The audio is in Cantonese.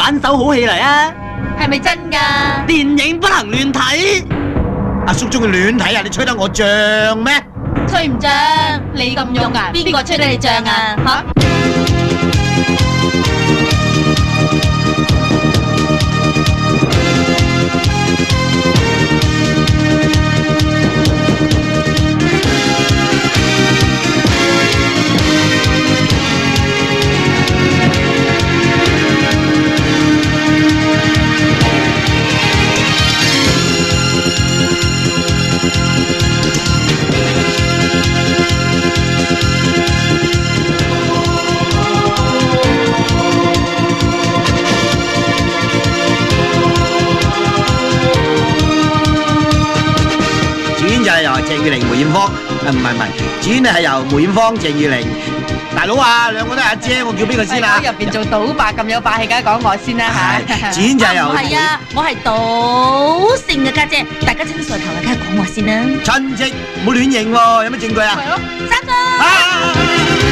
揀首好戲嚟啊！係咪真㗎？電影不能亂睇。阿叔中意亂睇啊！你吹得我脹咩？吹唔脹？你咁勇啊？邊個吹得你脹啊？嚇！主演就係由鄭裕玲、梅艷芳，唔係，主演係由梅艷芳、鄭裕玲。大佬啊，兩個都係阿姐，我叫邊個先啊？入邊做賭霸咁有霸氣，梗係講我先啦嚇。主演就係由唔係啊，我係賭聖嘅家姐，大家清楚頭啊，梗係講我先啦。親戚，唔好亂認喎，有乜證據啊？係咯，3個。